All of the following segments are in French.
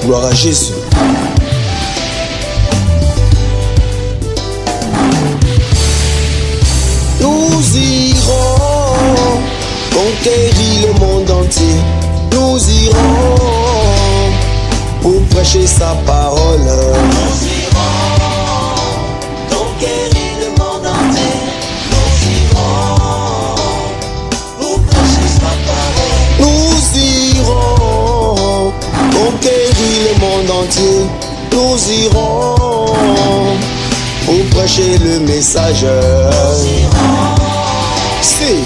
Gloire à Jésus. Nous irons conquérir le monde entier. Nous irons pour prêcher sa parole. Nous irons conquérir le monde entier. Nous irons pour prêcher sa parole. Nous irons conquérir le monde entier. Nous irons pour prêcher le message. Nous irons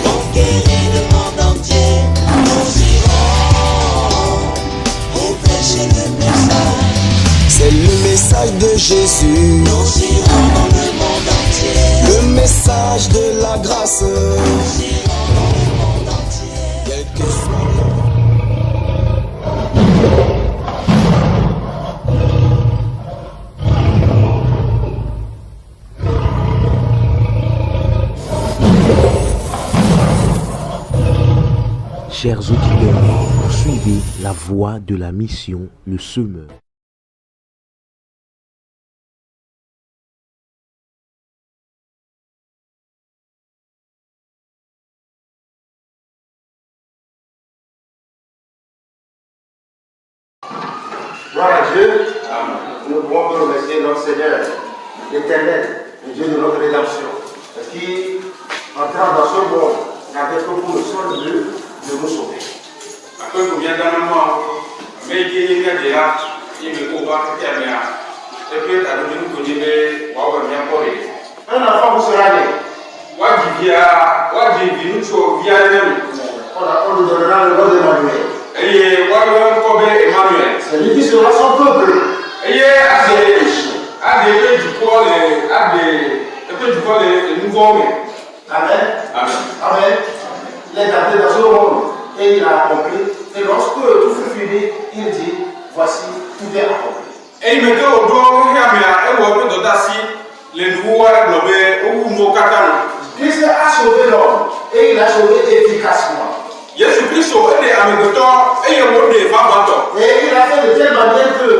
conquérir le monde entier. Nous irons pour prêcher le message. C'est le message de Jésus. Nous irons dans le monde entier. Le message de la grâce. Nous irons dans le monde entier. Quel que soit Chers auditeurs, poursuivez la voie de la mission, le semeur. Gloire à Dieu. Nous pouvons remercier notre Seigneur, l'Éternel, le Dieu de notre rédemption, qui, entrant dans ce monde, n'avait que pour le seul but de nous sauver. Un enfant vous sera né. On nous donnera le nom d'Emmanuel. C'est lui qui sera son peuple. Amen. Amen. Il est entré dans ce monde et il a accompli. Et lorsque tout fut fini, il dit, voici, tout est accompli. Christ a sauvé l'homme et il a sauvé efficacement. Et il a fait de telle manière que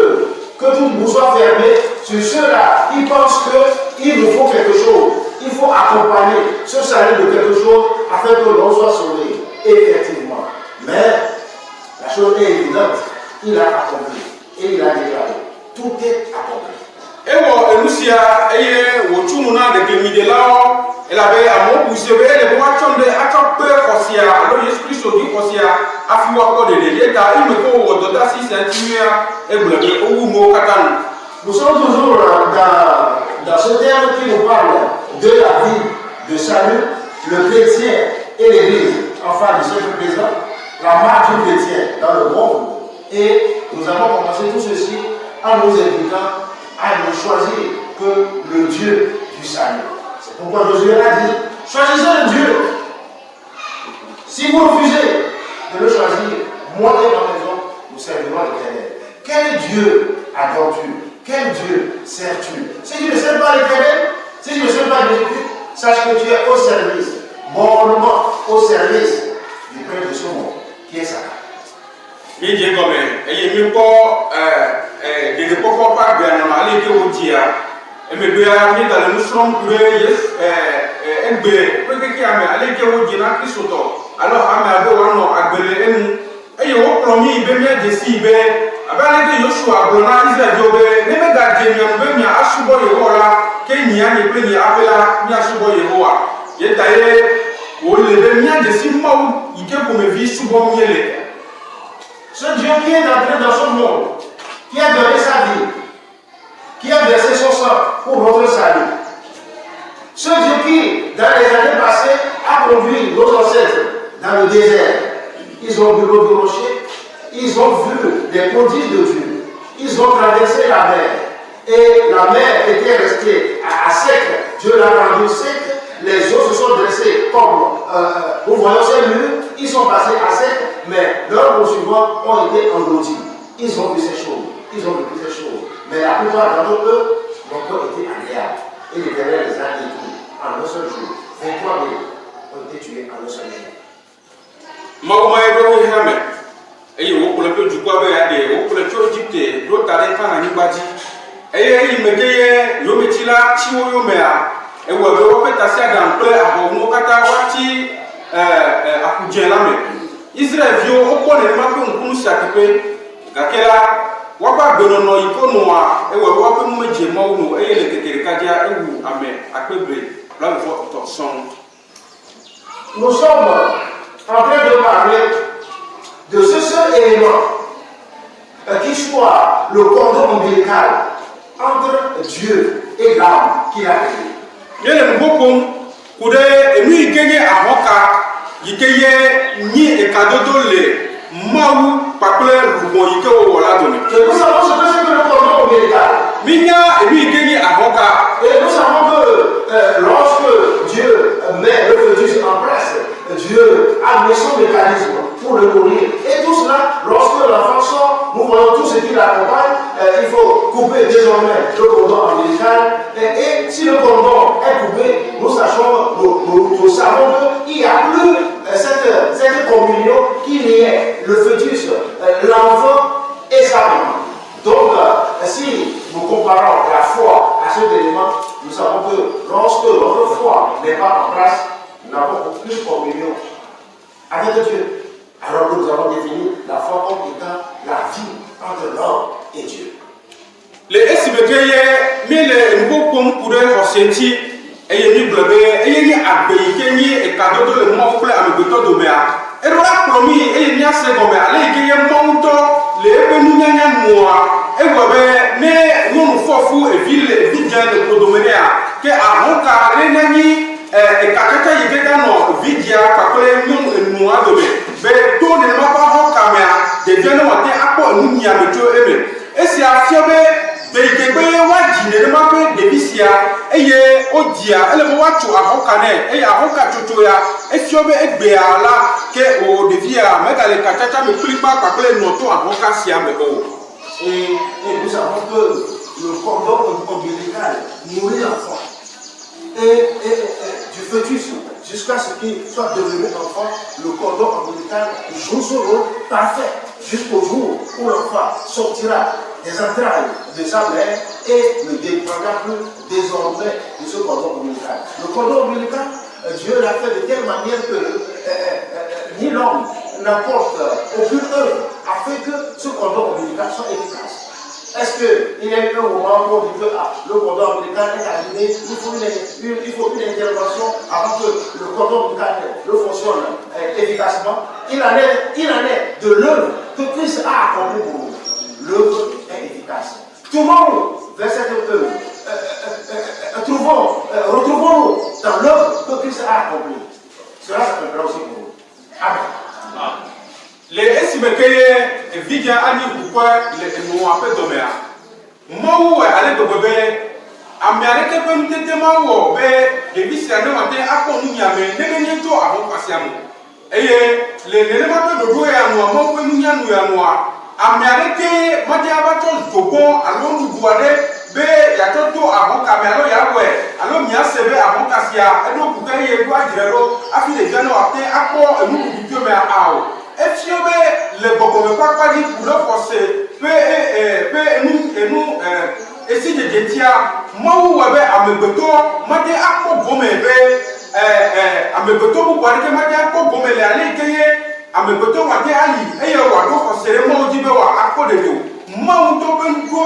toute bouche soit fermée sur ceux-là. Ils pensent qu'il nous faut quelque chose. Il faut accompagner ce salut de quelque chose afin que l'on soit sauvé. Effectivement. Mais la chose est évidente. Il a accompli. Et il a déclaré. Tout est accompli. Nous sommes toujours dans ce terme qui nous parle de la vie de salut, le chrétien et l'église, enfin du siècle présent, la marche du chrétien dans le monde. Et nous avons commencé tout ceci en nous invitant à ne choisir que le Dieu du salut. C'est pourquoi Josué a dit, choisissez le Dieu. Si vous refusez de le choisir, moi et ma maison, nous servirons l'Éternel. Quel Dieu adores-tu? Quel Dieu sers-tu? Si tu ne sers pas l'Éternel, si tu ne sers pas Jésus-Christ, sache que tu es au service, bonnement au service du Père de ce monde, qui est Satan. Ce Dieu qui est entré dans ce monde, qui a donné sa vie, qui a versé son sang pour notre salut. Ce Dieu qui, dans les années passées, a conduit nos ancêtres dans le désert. Ils ont vu l'eau du rocher, ils ont vu les prodiges de Dieu, ils ont traversé la mer. Et la mer était restée à sec, Dieu l'a rendu sec, les eaux se sont dressées comme, vous voyez ces murs, ils sont passés à sec, mais leurs poursuivants ont été engloutis. Ils ont vu ces choses, ils ont vécu ces choses. Mais la plupart d'entre eux n'ont pas été agréables. Et l'Éternel les a détruits en un seul jour. 23 000 ont été tués en un seul jour. pour le peu du quoi, pour le peu Égypte, l'autre allait pas en Ibadi. Et il me dit, yo metila, chiwo yo mea, et où on peut tasser dans le plat, à Mokata, Wati, à Koudjelame. Israël vio, au point de marquer un coup s'activer, Gakela, Wapa Benono, Ikonoa, et où on peut me dire, Mauno, et les Kadia, et où Amé, à Quebré, là, votre son. Nous sommes en train de parler de ce seul élément qui soit le cordon ombilical entre Dieu et l'âme qu'il a créé. Il y a un beau pont, pour des nuits gagnées à Hoka, il y a ni et cadeau de lait, Maou, Paplé, Loubon, il y a voilà donné. Et nous savons ce que c'est que le cordon ombilical. Minya et nuits gagnées à Hoka. Et nous savons que lorsque Dieu met le fœtus en place, Dieu a mis son mécanisme pour le nourrir. Et tout cela, lorsque l'enfant sort, nous voyons tout ce qui l'accompagne. Il faut couper désormais le cordon ombilical. Et si le cordon est coupé, nous savons qu'il n'y a plus cette communion qui liait le fœtus, l'enfant et sa maman. Donc, si nous comparons la foi à cet élément, nous savons que lorsque notre foi n'est pas en place, nous n'avons aucune communion avec Dieu. Alors que nous avons défini la foi comme étant la vie entre l'homme et Dieu. Les SBK, mais les nouveaux ponts pourraient ressentir et les blabé, et les abéikéni et cadeau de le mot pour les béton de mer. Et là, promis, et il y a ces gommes, allez, il y a un montant, les bénougnans mois, et vous avez, mais nous fofou et ville, vidien de Prodoménéa, que à Ronca, les nani, et Kakata, il y a dans vidia, papelé, nous et nous à demain. Mais tout ne m'a pas Ronca, mais des viandes ont été à nous n'y a mis aimé. Et c'est à Fiobé, Béguébé, Wadi, ne m'a pas de Bissia, et Odia, et le Wacho à Roncane, et à Ronca Chotoya, et Fiobé et Béala, que au Devia, mais à les Kakata, mais plus pas papelé, noto à Ronca Siam et O. Et nous savons que le cordon ombilical nourrit l'enfant. Et du fœtus jusqu'à ce qu'il soit devenu enfant, le cordon ombilical joue son rôle parfait jusqu'au jour où l'enfant sortira des entrailles de sa mère et ne dépendra plus désormais de ce cordon ombilical. Le cordon ombilical, Dieu l'a fait de telle manière que ni l'homme n'apporte aucune œuvre afin que ce cordon ombilical soit efficace. Est-ce qu'il y a eu un moment où on dit que le cordon ombilical est abîmé, il faut une intervention avant que le cordon ombilical fonctionne efficacement? Il en est de l'œuvre que Christ a accomplie pour nous. L'œuvre est efficace. Tournons-nous vers cette œuvre. Retrouvons-nous dans l'œuvre que Christ a accomplie. Cela s'appellera aussi pour nous. Amen. Les SBK, Vidia, Annie, pourquoi les mots appellent Doméa. Moi, allez de bébé, Américain, comme tu étais mort, les vices à nous, à quoi nous y avons, les bientôt avant passer à nous. Et les éléments de jouer à nous, moi, nous y avons à moi. Américain, moi, j'ai abattu le bon, alors nous voyons, il y a tout avant Caméro, il y a ouais, alors il y a CV avant Cassia, et donc, vous voyez, il y a à fi les gens, à quoi nous nous mais à et si on veut le bon, pas dit pour le forcer, nous, et si je dis, moi, vous avez à me beto, moi, j'ai à quoi gomme, à me beto, vous voyez que moi, j'ai à quoi gomme, les allées, à me beto, moi, j'ai ali, et il y a un forcer, moi, je dis, à quoi de l'eau. Monto ben go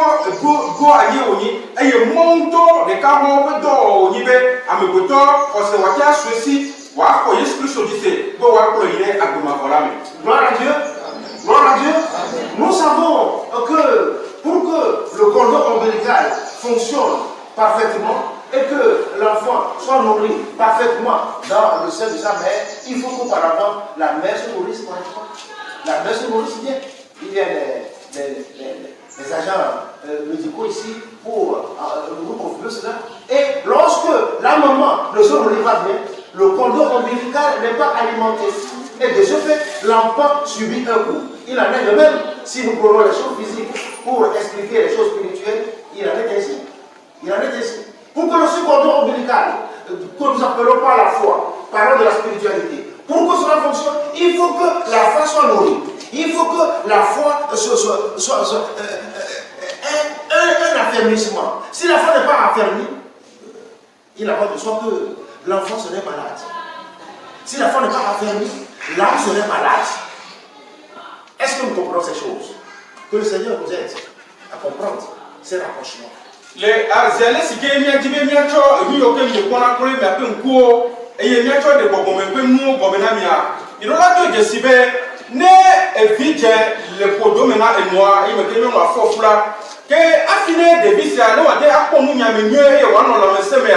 aye oni eye monto de kabo do oni be amegoto ose watia swesi wa ko Yesu Christ dise go wa ko ile aguma volame. Gloire à Dieu. Gloire à Dieu. Nous savons que pour que le cordon ombilical fonctionne parfaitement et que l'enfant soit nourri parfaitement dans le sein de sa mère, il faut qu'auparavant la mère se nourrisse correctement. La mère se nourrisse bien. Il y a les agents médicaux ici pour nous confirmer cela. Et lorsque la maman ne se nourrit pas bien, le cordon ombilical n'est pas alimenté. Et de ce fait, l'enfant subit un coup. Il en est de même si nous prenons les choses physiques pour expliquer les choses spirituelles. Il en est ainsi. Il en est ainsi. Pour que ce cordon ombilical, que nous appelons par la foi, parlons de la spiritualité, pour que cela fonctionne, il faut que la foi soit nourrie. Il faut que la foi soit un affermissement. Si la foi n'est pas affermie, il n'a pas de soi que l'enfant serait malade. Si la foi n'est pas affermie, l'âme serait malade. Est-ce que nous comprenons ces choses? Que le Seigneur nous aide à comprendre ces rapprochements. Les azélés, si quelqu'un m'a dit, m'a cho, lui auquel je prends la colère, mais après un coup, et il m'a cho de bon, mais peu nous, bon, mia. Il aura deux décibels, né et vite, le produit maintenant est noir, il me dit, mais ma force là, que affiné de vis, à nous, à dire, à quoi nous y a mieux, et on a laissé, mais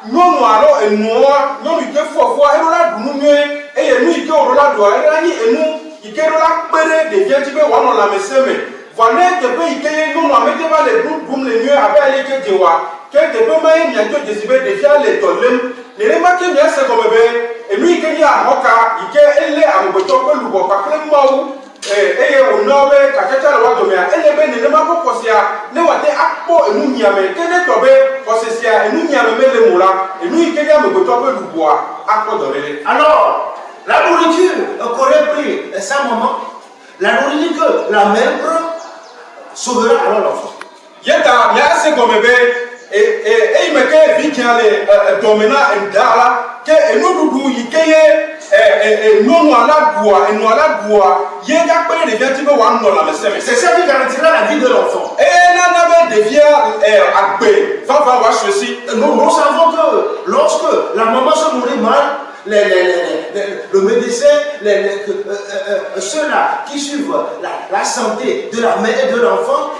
non, alors, et noir, non, il faut voir, et on a nous mieux, et nous, il faut la doigt, et nous, il faut la péré de viens, tu peux voir, on l'a laissé, mais. Voilà, tu peux y aller, nous, on met pas les groupes, comme les mieux, avec les que tu vois. Quel te peut même, il y a deux décibels déjà, les tolems, les remarques, il y a ce qu'on veut, et lui, il y a un roca, il y a elle, à mon bouton, le bois, pas plein de mots, et au nord, à Tata, le roi de mer, elle est bien, ne m'a pas posé à, ne va te appo, et nous, n'y a mais, quel est tombé, possessé, et nous, n'y a même les mots là, et lui, il y a mon bouton, le bois, à quoi donner. Alors, la nourriture qu'aurait pris sa maman, la nourriture que la mère prend, sauvera alors l'enfant. Yeta, il y a ce qu'on me fait, et il me fait vite aller dominer un dala, que nous doudou, il y nous à la bois, et nous à la bois, il y a un peu de viatime ou un dans la messe. C'est ça qui garantira la vie de l'enfant. Et là, on devient à paix. Va voir ceci. Nous savons que lorsque la maman se nourrit mal, le médecin, ceux-là qui suivent la santé de la mère et de l'enfant,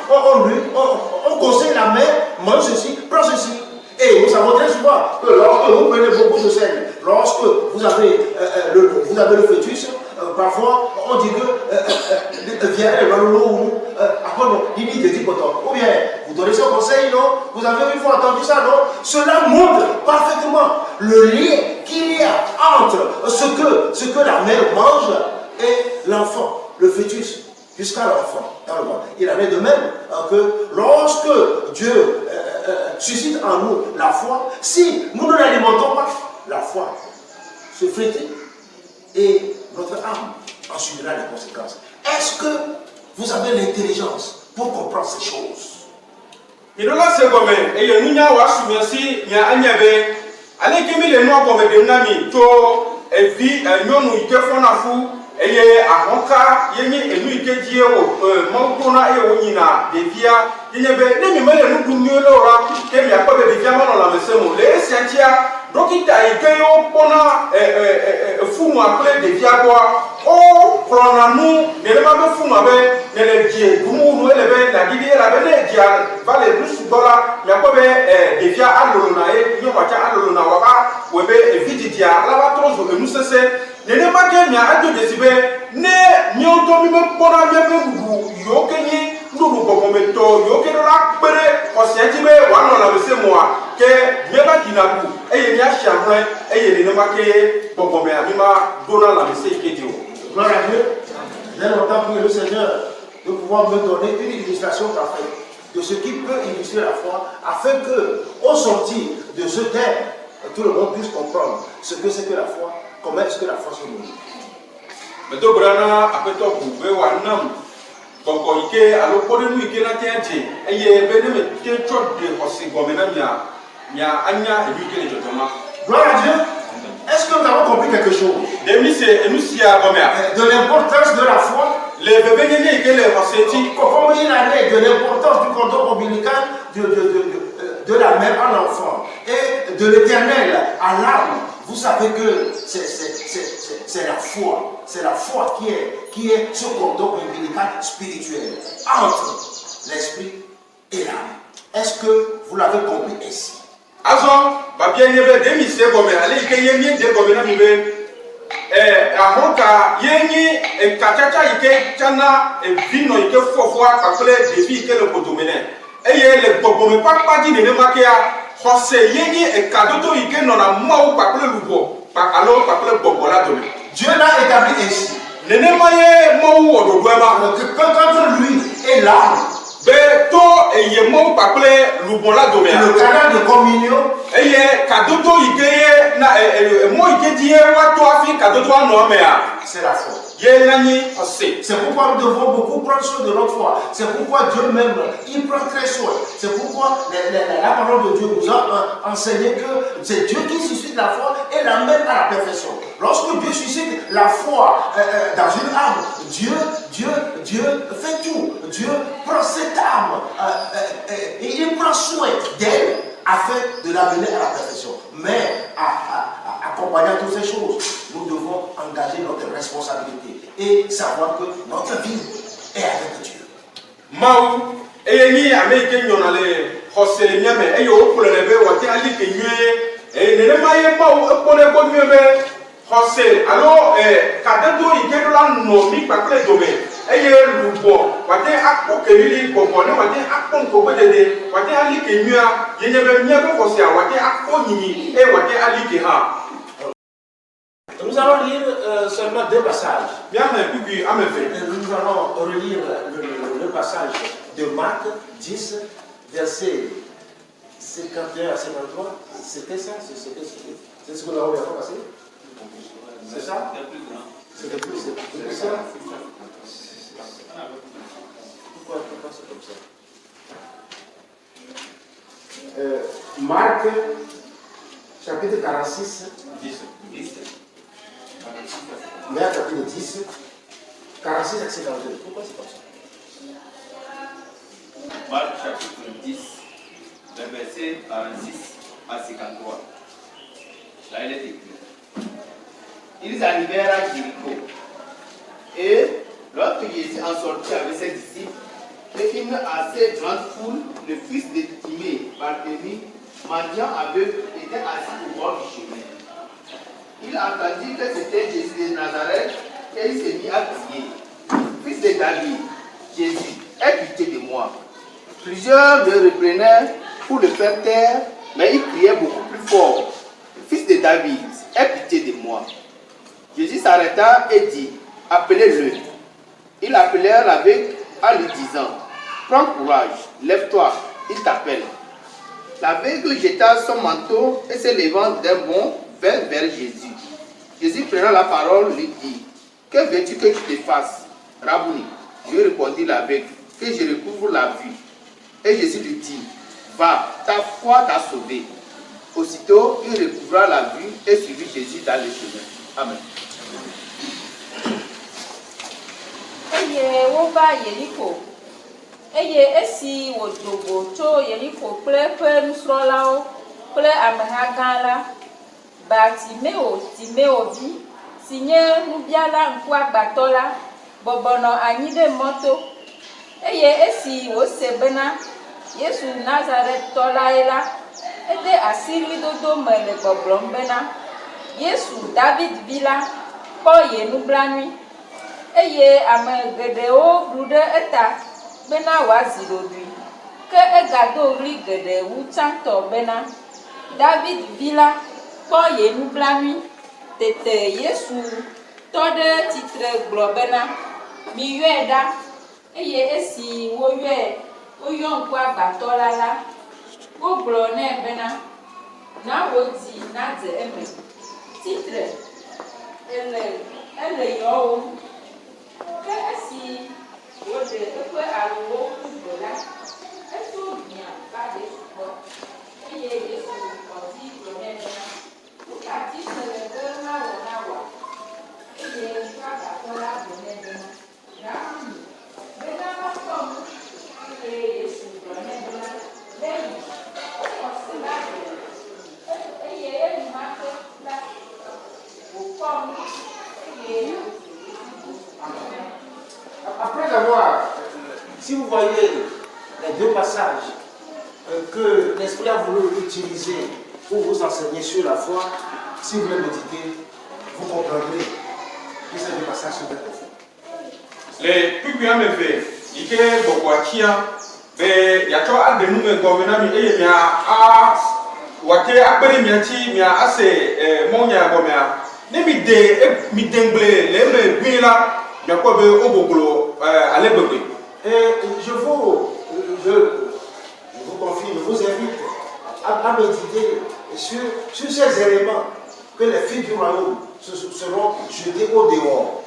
on conseille la mère, mange ceci, prends ceci. Et nous savons très souvent que lorsque vous prenez beaucoup de sel, lorsque vous avez le fœtus, parfois on dit que viens, il dit pourtant. Ou bien vous donnez ce conseil, non? Vous avez une fois entendu ça, non? Cela montre parfaitement le lien qu'il y a entre ce que la mère mange et l'enfant, le fœtus, jusqu'à l'enfant dans le monde. Il en est de même que lorsque Dieu suscite en nous la foi, si nous ne l'alimentons pas, la foi se flétrit et notre âme en subira les conséquences. Est-ce que vous avez l'intelligence pour comprendre ces choses? Et là, c'est comme et il y a un il y a un yabe, allez, qui met les noirs comme des nami, to, et vie, non, il te font à fou. Et à Honka, il y a une nuit qui est au Montona et au Nina, des via, il y avait des numéros de nous, Laura, qui n'a pas de diamants dans la maison, les Sentia, donc il a été au Pona, fou, après des via bois, oh, prenons nous, mais le même fou, mais les dieux, nous, la guidée, la belle, va les plus dollars, mais après des via à l'Olonae, il y a à l'Olonawaka, ou bien Viditia, là-bas, trop, nous cessez. Ne n'est pas qu'il y a un décibel, ne n'y a pas de pour la même yokenyi, nous nous pouvons mettre yokera pere, parce que tu veux, on a laissé moi, que n'y pas qui n'a pas, et il y a chambrin, et il n'y a pas que pour me anima, donnant la messe qui est Dieu. Gloire à Dieu. J'ai longtemps prié le Seigneur de pouvoir me donner une illustration parfaite de ce qui peut illustrer la foi, afin que, au sortir de ce thème, tout le monde puisse comprendre ce que c'est que la foi. Comment est-ce que la foi se nourrit? Mais donc, Brana, après toi, vous pouvez voir un homme. Donc, il y a alors pour nous, il y a un tien, et il y a un peu de choses il y a un et lui qui est justement. Gloire à Dieu. Est-ce que nous avons compris quelque chose? De l'importance de la foi. Les bébés qui les ressentis. Comment il en est de l'importance du cordon ombilical de la mère à l'enfant et de l'éternel à l'âme. Vous savez que c'est la foi. C'est la foi qui est ce cordon ombilical spirituel entre l'esprit et l'âme. Est-ce que vous l'avez compris ainsi? Azon, bien il y avait des mystères comme allez, il y a des comme à Honka, Yengi et Kachaka, il Chana et Vino, il faut voir après des filles que le potomene. Et il y a les bobos, pas dit de Makia, José Yengi et Kadoto, il n'en a pas par le loup, alors par le bobola de Dieu l'a établi ainsi. Ne n'aimait pas où on doit quand lui est là. Beto et yemo paple lubola domé. Le canal de communion. Et y kadoto ikeye na mo ikediye wa to afi kadoto ano mea. c'est la foi. Ye nani ose. C'est pourquoi nous devons beaucoup prendre soin de notre foi. C'est pourquoi Dieu même, il prend très soin. C'est pourquoi la parole de Dieu nous a enseigné que c'est Dieu qui suscite la foi et l'amène à la perfection. Lorsque Dieu suscite la foi dans une âme, Dieu fait tout. Dieu prend cette âme et il prend soin d'elle afin de l'amener à la perfection. Mais accompagnant toutes ces choses, nous devons engager notre responsabilité et savoir que notre vie est avec Dieu. Mau eyeni ameke nyonale hosele miame eyo kulelebe wate ali kenye nene maye mau ekole ko miame hosel alo kadedo ikedola no mi pakle dome eye lubo wate akpo kelili kokone wate akpo nkobedede wate ali kenyua yenyebe miebe hosia wate akpo nyinyi wate ali ke ha. Nous allons lire seulement 2 passages. Bien, puis nous allons relire le passage de Marc 10, verset 51 à 53. C'était ça? C'est ce que nous avons bien passé? C'est ça? C'était plus ça? Pourquoi c'est comme ça? Marc, chapitre 46. 10. Marc chapitre 10, 46 à 52. Pourquoi c'est comme ça? Marc chapitre 10, le verset 46 à 53. Là, il est écrit. Ils arrivèrent à Jéricho. Et lorsque Jésus en sortit avec ses disciples, et une assez grande foule, le fils de Timée, Barthélemy, mendiant aveugle, était assis au bord du chemin. Il entendit que c'était Jésus de Nazareth et il s'est mis à crier. Fils de David, Jésus, aie pitié de moi. Plusieurs le reprenaient pour le faire taire, mais il criait beaucoup plus fort. Fils de David, aie pitié de moi. Jésus s'arrêta et dit, appelez-le. Ils appelèrent l'aveugle en lui disant, prends courage, lève-toi, il t'appelle. L'aveugle jeta son manteau et se levant d'un bond vers Jésus. Jésus prenant la parole lui dit, que veux-tu que je te fasse, Rabouni? Lui répondit l'aveugle, que je recouvre la vue. Et Jésus lui dit, va, ta foi t'a sauvé. Aussitôt, il recouvra la vue et suivit Jésus dans le chemin. Amen. Eye wova Yeriko. Eye esi wodrobo tso Yeriko kple eƒe nusrɔ̃lawo kple ameha gã la. Timeo vi si nye nubiala ŋkuagbatɔ la bɔbɔnɔ anyi ɖe mɔto eye esi wose bena Yesu Nazaretɔ lae la ede asi ɣlidodo me le gbɔgblɔm bena Yesu David vi la kpɔ ye nublanui eye ame geɖewo blu ɖe eta bena wòazi ɖoɖoe ke egado ɣli geɖe wu tsãtɔ bena David vi la kpɔ ye nublanui. Tete Yesu tɔ ɖe tsitre gblɔ bena miyɔe ɖa eye esi woyɔ ŋkuagbatɔ la wogblɔ nɛ bena na wò dzi nadze eme. Tsitre ele yɔwò ke esi wòɖe eƒe awuwo ƒu gbe la etso gbia va Yesu gbɔ eye Yesu kɔdzi gblɔ nɛ bena wògati se le be nawɔ eye ŋkuagbatɔ la gblɔ nɛ bena Rabouni bena makpɔ nu eye Yesu gblɔ nɛ bena leyi ekɔsi la gblɔ eye enumake la wòkpɔ nu eye Après avoir, si vous voyez les 2 passages que l'Esprit a voulu utiliser pour vous enseigner sur la foi, si vous les méditez, vous comprendrez que ces 2 passages sont très profonds. Les pupilles me fait, il y a beaucoup à qui il y a trop de nous mais comme on et il y a wate akpere miati mia ase monya gomea ne mi dengle le me gwila mia ko be obogolo ale begbe. Et je vous confie, je vous invite à méditer sur ces éléments que les filles du royaume seront jetés au dehors.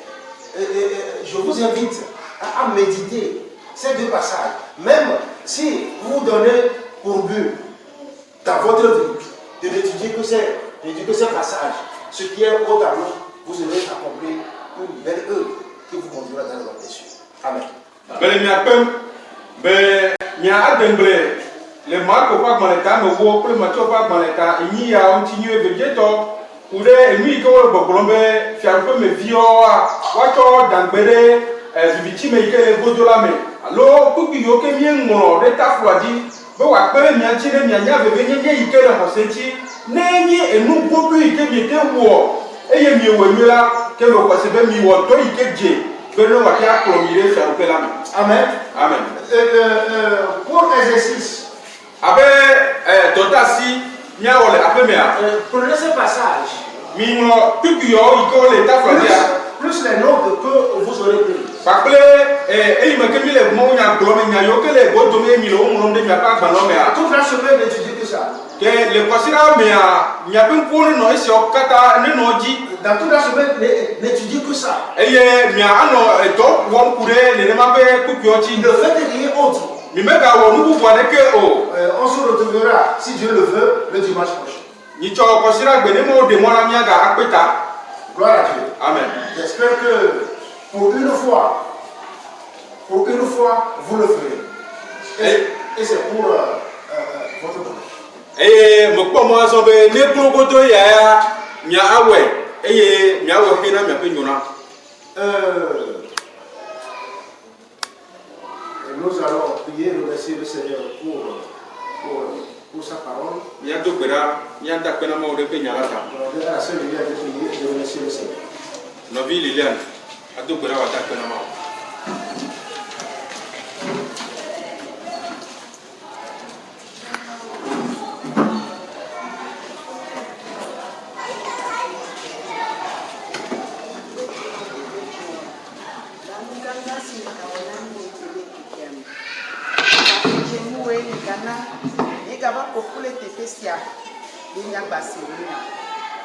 Je vous invite à méditer ces deux passages. Même si vous donnez pour but dans votre vie de d'étudier que ces passages, ce qui est au tableau, vous aurez accompli une belle œuvre qui vous conduira dans le royaume des cieux. Amen. Le marque pas dans l'état, mais vous pouvez mettre pas dans l'état. Il y a un tinu et végétal. Ou des lui qui ont le boblombe, faire un peu mes vieux, watcho d'angbere, victime et que les de la main. Alors, pour qu'il y ait que bien mon l'état froidi, vous appelez bien tirer bien bien venir bien y que le ressenti, n'ayez et nous pour plus que bien que vous. Et il y a mieux ou mieux là que le passé bien mieux ou toi y que Dieu. Venons à faire plonger faire un peu la main. Amen. Amen. Pour exercice. Avec Dotasi, il y a prenez ce passage. Plus les notes que vous aurez pris. Toute la semaine d'étudier que ça. Dans toute la semaine n'étudiez que ça. Ne faites rien autre. On se retrouvera, si Dieu le veut, le dimanche prochain. Gloire à Dieu. Amen. J'espère que pour une fois, vous le ferez. Et c'est pour votre bonheur. Nous allons prier, remercier le Seigneur pour sa parole. La sœur Liliane de prier et de remercier le Seigneur.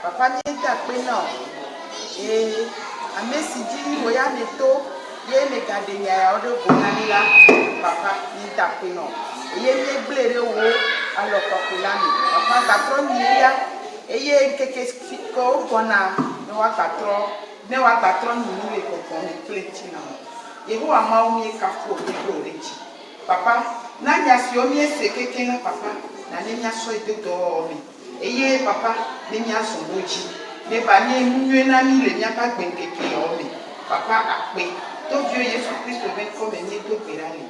Papa nyeta pena e amesi di woya neto ye ne gade nya odo bonanila papa nyeta pena ye ne blere wo alo populani papa patron ya ye keke ko bona ne wa patron ni le ko ne pletina ye ho ama o mi ka fo ni gloreji papa na nya si o mi ese keke na papa na ne nya so ide do mi eye papa ne nya so moji ne ba ne nwe na mi le nya pa gbenkeke o mi papa ape to Dieu Jésus Christ ben comme ne to perale